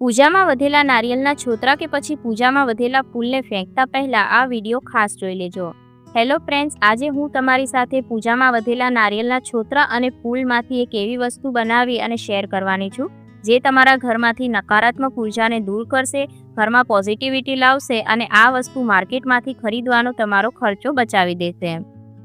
પૂજામાં વધેલા નારિયેળના છોતરા કે પછી પૂજામાં વધેલા ફૂલને ફેંકતા પહેલા આ વિડીયો ખાસ જોઈ લેજો। હેલો ફ્રેન્ડ્સ, આજે હું તમારી સાથે પૂજામાં વધેલા નારિયેળના છોતરા અને ફૂલમાંથી એક એવી વસ્તુ બનાવી અને શેર કરવાની છું જે તમારા ઘરમાંથી નકારાત્મક ઉર્જાને દૂર કરશે, ઘરમાં પોઝિટિવિટી લાવશે અને આ વસ્તુ માર્કેટમાંથી ખરીદવાનો તમારો ખર્ચો બચાવી દેશે।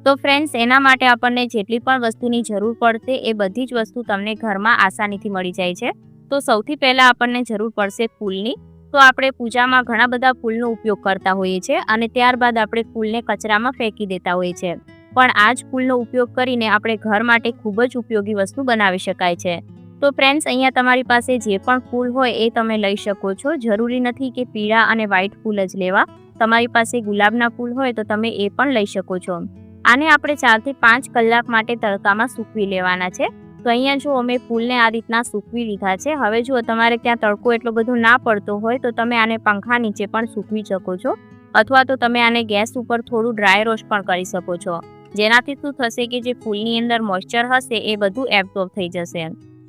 તો ફ્રેન્ડ્સ, એના માટે આપણને જેટલી પણ વસ્તુની જરૂર પડશે એ બધી જ વસ્તુ તમને ઘરમાં આસાનીથી મળી જાય છે। તો સૌથી પહેલાં આપણને જરૂર પડશે ફૂલની। તો આપણે પૂજામાં ઘણા બધા ફૂલનો ઉપયોગ કરતા હોઈએ છીએ અને ત્યારબાદ આપણે ફૂલને કચરામાં ફેંકી દેતા હોઈએ છીએ, પણ આ જ ફૂલનો ઉપયોગ કરીને આપણે ઘર માટે ખૂબ જ ઉપયોગી વસ્તુ બનાવી શકાય છે। તો ફ્રેન્ડ્સ, અહીંયા તમારી પાસે જે પણ ફૂલ હોય એ તમે લઈ શકો છો। જરૂરી નથી કે પીળા અને વ્હાઈટ ફૂલ જ લેવા, તમારી પાસે ગુલાબના ફૂલ હોય તો તમે એ પણ લઈ શકો છો। આને આપણે 4 થી 5 કલાક માટે તડકામાં સૂકવી લેવાના છે। તો અહીંયા જો અમે ફૂલને આ રીતના સૂકવી લીધા છે। હવે જો તમારે ત્યાં તડકો એટલો બધો ના પડતો હોય તો તમે આને પંખા નીચે પણ સૂકવી શકો છો, અથવા તો તમે આને ગેસ ઉપર થોડું ડ્રાય રોસ્ટ પણ કરી શકો છો, જેનાથી શું થશે કે જે ફૂલની અંદર મોઇસ્ચર હશે એ બધું એબ્ઝોર્બ થઈ જશે।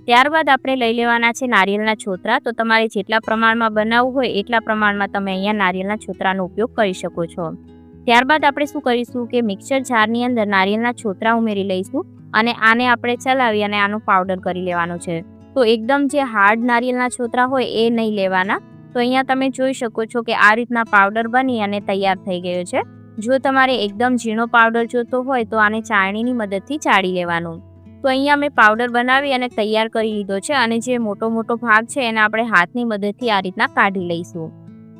ત્યારબાદ આપણે લઈ લેવાના છે નારિયેળના છોતરા। તો તમારે જેટલા પ્રમાણમાં બનાવવું હોય એટલા પ્રમાણમાં તમે અહીંયા નારિયેળના છોતરાનો ઉપયોગ કરી શકો છો। ત્યારબાદ આપણે શું કરીશું કે મિક્સર જારની અંદર નારિયેળના છોતરા ઉમેરી લઈશું અને આને આપણે ચલાવી અને આનો પાવડર કરી લેવાનો છે। તો એકદમ જે હાર્ડ નારિયેળના છોતરા હોય એ નહીં લેવાના। તો અહીંયા તમે જોઈ શકો છો કે આ રીતના પાવડર બની અને તૈયાર થઈ ગયો છે। જો તમારે એકદમ ઝીણો પાવડર જોતો હોય તો આને ચાળણીની મદદથી ચાળી લેવાનું। તો અહીંયા મેં પાવડર બનાવી અને તૈયાર કરી લીધો છે અને જે મોટો ભાગ છે એને આપણે હાથની મદદથી આ રીતના કાઢી લઈશું।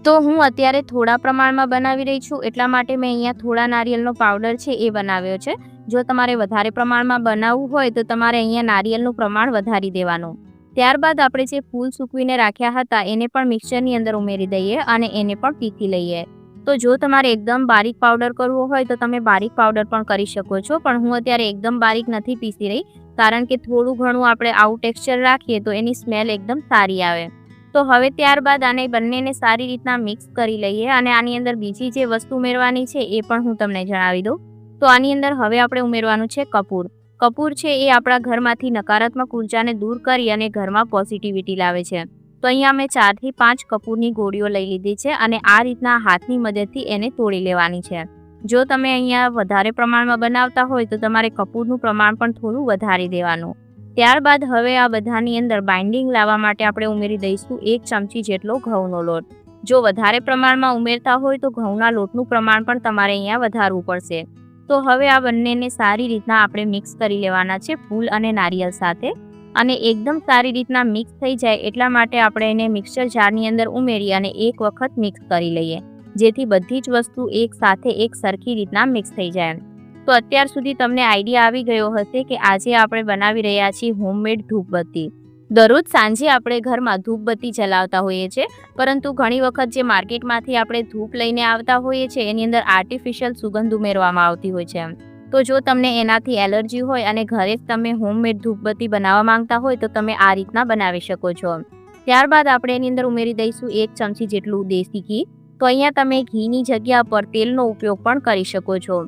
તો હું અત્યારે થોડા પ્રમાણમાં બનાવી રહી છું, એટલા માટે મેં અહીંયા થોડા નારિયેળનો પાવડર છે એ બનાવ્યો છે। જો તમારે વધારે પ્રમાણમાં બનાવવું હોય તો તમારે અહીંયા નારિયેળનું પ્રમાણ વધારી દેવાનું। ત્યારબાદ આપણે જે ફૂલ સૂકવીને રાખ્યા હતા એને પણ મિક્સરની અંદર ઉમેરી દઈએ અને એને પણ પીસી લઈએ। તો જો તમારે એકદમ બારીક પાવડર કરવો હોય તો તમે બારીક પાવડર પણ કરી શકો છો, પણ હું અત્યારે એકદમ બારીક નથી પીસી રહી, કારણ કે થોડું ઘણું આપણે આવું ટેક્સચર રાખીએ તો એની સ્મેલ એકદમ સારી આવે। તો હવે ત્યારબાદ આને બંનેને સારી રીતના મિક્સ કરી લઈએ અને આની અંદર બીજી જે વસ્તુ ઉમેરવાની છે એ પણ હું તમને જણાવી દઉં। તો આની અંદર હવે આપણે ઉમેરવાનું છે કપૂર। કપૂર છે એ આપણા ઘરમાંથી નકારાત્મક ઉર્જાને દૂર કરી અને ઘરમાં પોઝિટિવિટી લાવે છે। તો અહીંયા મેં 4 થી 5 કપૂરની ગોળીઓ લઈ લીધી છે અને આ રીતના હાથની મદદથી એને તોડી લેવાની છે। જો તમે અહીંયા વધારે પ્રમાણમાં બનાવતા હોય તો તમારે કપૂરનું પ્રમાણ પણ થોડું વધારી દેવાનું। ત્યારબાદ હવે આ બધાની અંદર બાઇન્ડિંગ લાવવા માટે આપણે ઉમેરી દઈશું 1 ચમચી જેટલો ઘઉંનો લોટ। જો વધારે પ્રમાણમાં ઉમેરતા હોય તો ઘઉંના લોટનું પ્રમાણ પણ તમારે અહીંયા વધારવું પડશે। તો હવે આ બંનેને સારી રીતના આપણે મિક્સ કરી લેવાના છે ફૂલ અને નારિયેળ સાથે, અને એકદમ સારી રીતના મિક્સ થઈ જાય એટલા માટે આપણે એને મિક્સર જારની અંદર ઉમેરી અને એક વખત મિક્સ કરી લઈએ, જેથી બધી જ વસ્તુ એક સાથે એક સરખી રીતના મિક્સ થઈ જાય। તો અત્યાર સુધી તમને આઈડિયા આવી ગયો હશે કે આજે આપણે બનાવી રહ્યા છીએ હોમમેડ ધૂપબત્તી। દરરોજ સાંજે આપણે ઘરમાં ધૂપબત્તી જલાવતા હોઈએ છીએ, પરંતુ ઘણી વખત જે માર્કેટમાંથી આપણે ધૂપ લઈને આવતા હોઈએ છીએ એની અંદર આર્ટિફિશિયલ સુગંધ ઉમેરવામાં આવતી હોય છે। તો જો તમને એનાથી એલર્જી હોય અને ઘરે જ તમે હોમમેડ ધૂપબત્તી બનાવવા માંગતા હોય તો તમે આ રીતના બનાવી શકો છો। ત્યારબાદ આપણે એની અંદર ઉમેરી દઈશું 1 ચમચી જેટલું દેશી ઘી। તો અહીંયા તમે ઘીની જગ્યા પર તેલનો ઉપયોગ પણ કરી શકો છો।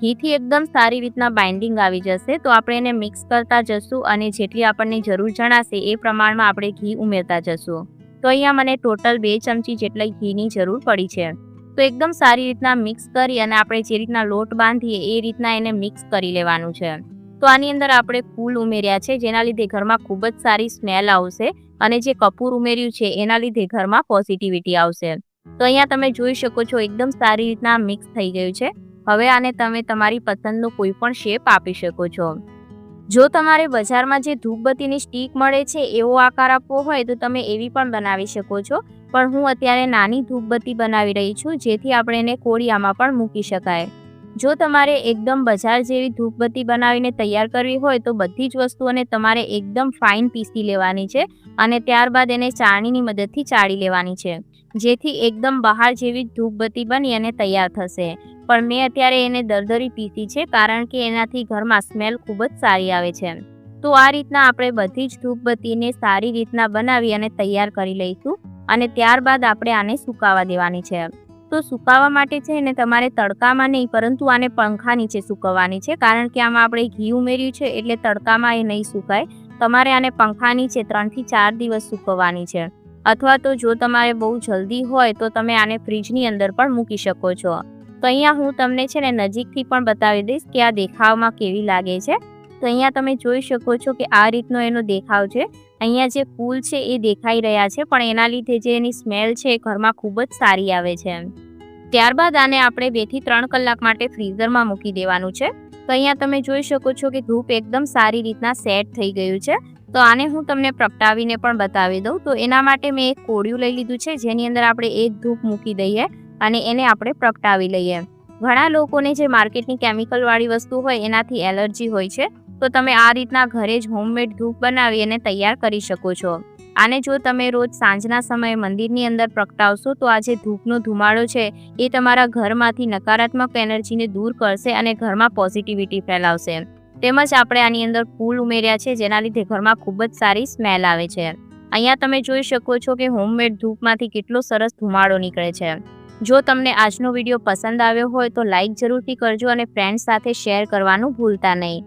ઘીથી એકદમ સારી રીતના બાઇન્ડિંગ આવી જશે। તો આપણે એને મિક્સ કરતા જશું અને જેટલી આપણને જરૂર જણાશે એ પ્રમાણમાં આપણે ઘી ઉમેરતા જશું। તો અહીંયા મને ટોટલ 2 ચમચી જેટલા ઘીની જરૂર પડી છે। તો એકદમ સારી રીતના મિક્સ કરી અને આપણે જે રીતના લોટ બાંધીએ એ રીતના એને મિક્સ કરી લેવાનું છે। તો આની અંદર આપણે ફૂલ ઉમેર્યા છે જેના લીધે ઘરમાં ખૂબ જ સારી સ્મેલ આવશે, અને જે કપૂર ઉમેર્યું છે એના લીધે ઘરમાં પોઝિટિવિટી આવશે। તો અહીંયા તમે જોઈ શકો છો એકદમ સારી રીતના મિક્સ થઈ ગયું છે। હવે આને તમે તમારી પસંદનો કોઈ પણ શેપ આપી શકો છો। જો તમારે બજારમાં જે ધૂપબત્તીની સ્ટીક મળે છે એવો આકાર આપવો હોય તો તમે એવી પણ બનાવી શકો છો, પણ હું અત્યારે નાની ધૂપબત્તી બનાવી રહી છું જેથી આપણે એને કોળિયામાં પણ મૂકી શકાય। જો તમારે એકદમ બજાર જેવી ધૂપબત્તી બનાવીને તૈયાર કરવી હોય તો બધી જ વસ્તુઓને તમારે એકદમ ફાઇન પીસી લેવાની છે અને ત્યારબાદ એને ચાળણીની મદદથી ચાળી લેવાની છે, જેથી એકદમ બહાર જેવી ધૂપબત્તી બની અને તૈયાર થશે। પણ મેં અત્યારે એને દરદરી પીસી છે કારણ કે એનાથી ઘરમાં સ્મેલ ખૂબ જ સારી આવે છે। તો આ રીતના આપણે બધી જ ધૂપબત્તીને સારી રીતના બનાવી અને તૈયાર કરી લઈશું અને ત્યારબાદ આપણે આને સુકાવા દેવાની છે। તો સુકાવા માટે છે ને તમારે તડકામાં નહીં પરંતુ આને પંખા નીચે સૂકવવાની છે, કારણ કે આમાં આપણે ઘી ઉમેર્યું છે એટલે તડકામાં એ નહીં સુકાય। તમારે આને પંખા નીચે 3 થી 4 દિવસ સૂકવવાની છે અથવા તો જો તમારે બહુ જલ્દી હોય તો તમે આને ફ્રીજની અંદર પણ મૂકી શકો છો. તો અહીંયા હું તમને છે ને નજીકથી પણ બતાવી દઈશ કે આ દેખાવમાં કેવી લાગે છે. તો અહીંયા તમે જોઈ શકો છો કે આ રીતનો એનો દેખાવ છે. અહીંયા જે ફૂલ છે એ દેખાઈ રહ્યા છે, પણ એના લીધે જે એની સ્મેલ છે એ ઘરમાં ખૂબ જ સારી આવે છે. ત્યારબાદ આને આપણે 2 થી 3 કલાક માટે ફ્રીઝરમાં મૂકી દેવાનું છે. તો અહીંયા તમે જોઈ શકો છો કે ધૂપ એકદમ સારી રીતના સેટ થઈ ગયું છે. તો આને હું તમને પ્રગટાવીને પણ બતાવી દઉં. તો એના માટે મેં એક કોળિયું લઈ લીધું છે, જેની અંદર આપણે એક ધૂપ મૂકી દઈએ અને એને આપણે પ્રગટાવી લઈએ. ઘણા લોકોને જે માર્કેટની કેમિકલવાળી વસ્તુ હોય એનાથી એલર્જી હોય છે, તો તમે આ રીતના ઘરે જ હોમમેડ ધૂપ બનાવી અને તૈયાર કરી શકો છો. આને જો તમે રોજ સાંજના સમયે મંદિરની અંદર પ્રગટાવશો તો આ જે ધૂપનો ધુમાડો છે એ તમારા ઘરમાંથી નકારાત્મક એનર્જીને દૂર કરશે અને ઘરમાં પોઝિટિવિટી ફેલાવશે. તેમજ આપણે આની અંદર ફૂલ ઉમેર્યા છે, જેના લીધે ઘરમાં ખૂબ જ સારી સ્મેલ આવે છે. અહીંયા તમે જોઈ શકો છો કે હોમમેડ ધૂપમાંથી કેટલો સરસ ધુમાડો નીકળે છે. જો તમને આજનો વિડીયો પસંદ આવ્યો હોય તો લાઈક જરૂરથી કરજો અને ફ્રેન્ડ્સ સાથે શેર કરવાનું ભૂલતા નહીં.